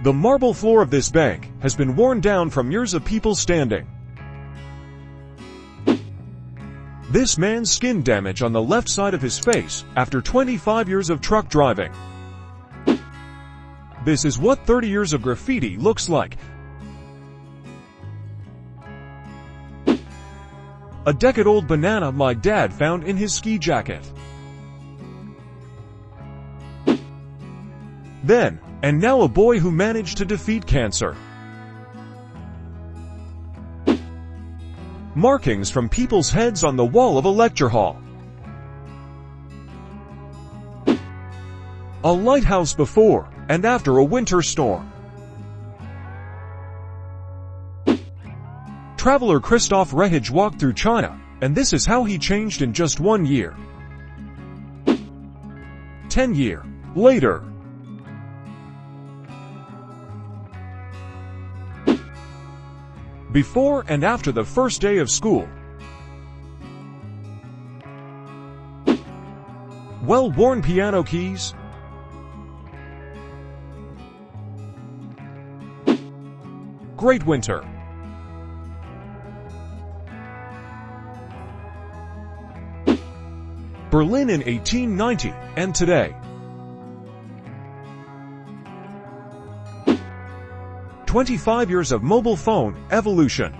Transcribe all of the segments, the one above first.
The marble floor of this bank has been worn down from years of people standing. This man's skin damage on the left side of his face after 25 years of truck driving. This is what 30 years of graffiti looks like. A decade-old banana my dad found in his ski jacket. Then, and now a boy who managed to defeat cancer. Markings from people's heads on the wall of a lecture hall. A lighthouse before and after a winter storm. Traveler Christoph Rehage walked through China, and this is how he changed in just 1 year. 10 years later. Before and after the first day of school. Well-worn piano keys. Great winter. Berlin in 1890 and today. 25 years of mobile phone evolution.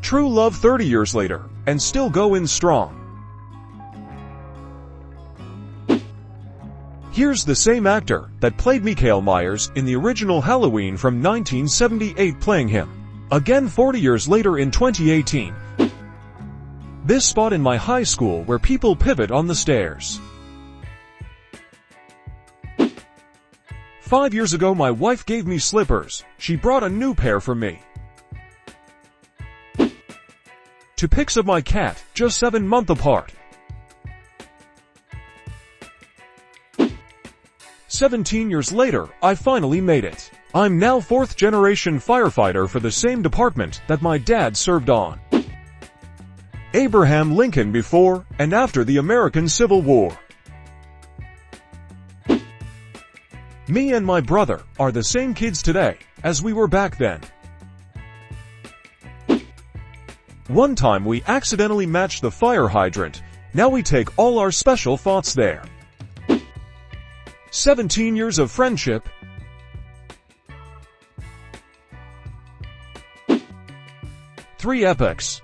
True love 30 years later, and still going strong. Here's the same actor that played Michael Myers in the original Halloween from 1978 playing him again 40 years later in 2018. This spot in my high school where people pivot on the stairs. 5 years ago my wife gave me slippers. She brought a new pair for me. Two pics of my cat, just 7 months apart. 17 years later, I finally made it. I'm now 4th generation firefighter for the same department that my dad served on. Abraham Lincoln before and after the American Civil War. Me and my brother are the same kids today as we were back then. One time we accidentally matched the fire hydrant. Now we take all our special thoughts there. 17 years of friendship. Three epochs.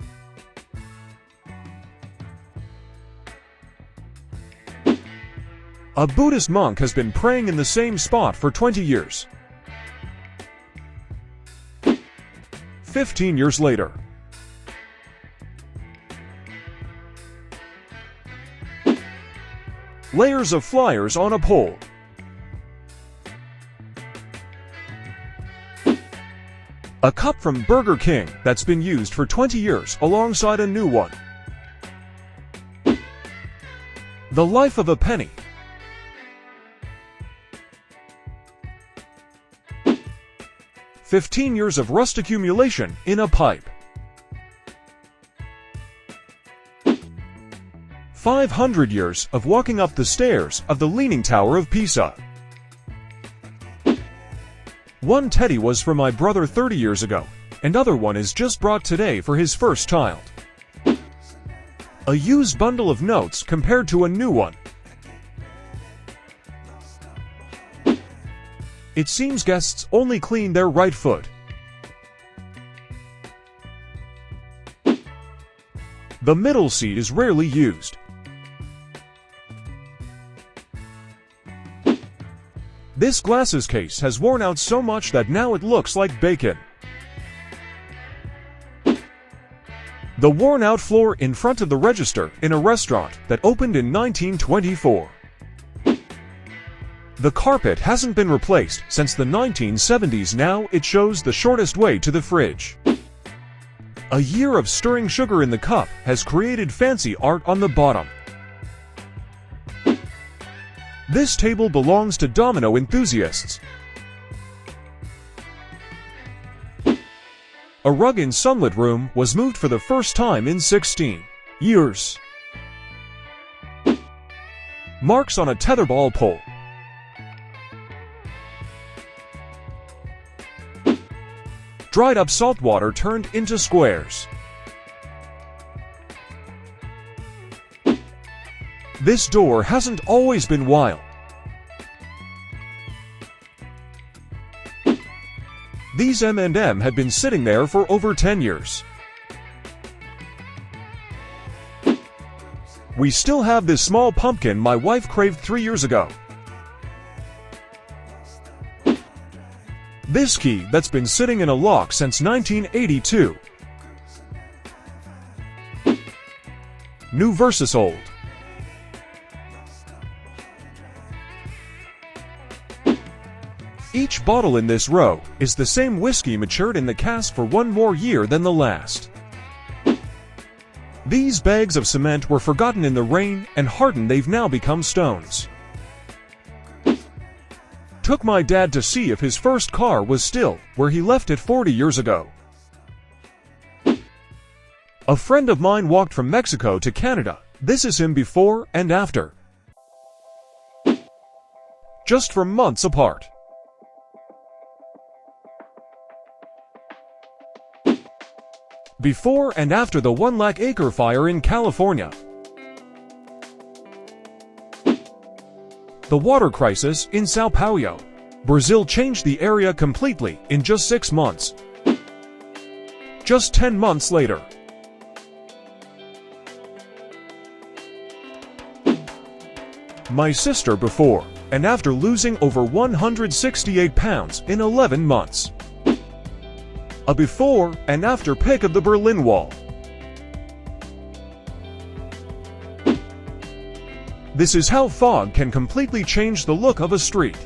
A Buddhist monk has been praying in the same spot for 20 years. 15 years later. Layers of flyers on a pole. A cup from Burger King that's been used for 20 years alongside a new one. The life of a penny. 15 years of rust accumulation in a pipe. 500 years of walking up the stairs of the Leaning Tower of Pisa. One teddy was for my brother 30 years ago, and other one is just brought today for his first child. A used bundle of notes compared to a new one. It seems guests only clean their right foot. The middle seat is rarely used. This glasses case has worn out so much that now it looks like bacon. The worn-out floor in front of the register in a restaurant that opened in 1924. The carpet hasn't been replaced since the 1970s. Now it shows the shortest way to the fridge. A year of stirring sugar in the cup has created fancy art on the bottom. This table belongs to domino enthusiasts. A rug in sunlit room was moved for the first time in 16. Years. Marks on a tetherball pole. Dried up salt water turned into squares. This door hasn't always been wild. These M&M had been sitting there for over 10 years. We still have this small pumpkin my wife craved 3 years ago. This key that's been sitting in a lock since 1982. New versus old. Each bottle in this row is the same whiskey matured in the cask for one more year than the last. These bags of cement were forgotten in the rain and hardened. They've now become stones. Took my dad to see if his first car was still where he left it 40 years ago. A friend of mine walked from Mexico to Canada. This is him before and after. Just from months apart. Before and after the 1 lakh acre fire in California. The water crisis in Sao Paulo, Brazil changed the area completely in just 6 months. Just 10 months later. My sister before and after losing over 168 pounds in 11 months. A before and after pic of the Berlin Wall. This is how fog can completely change the look of a street.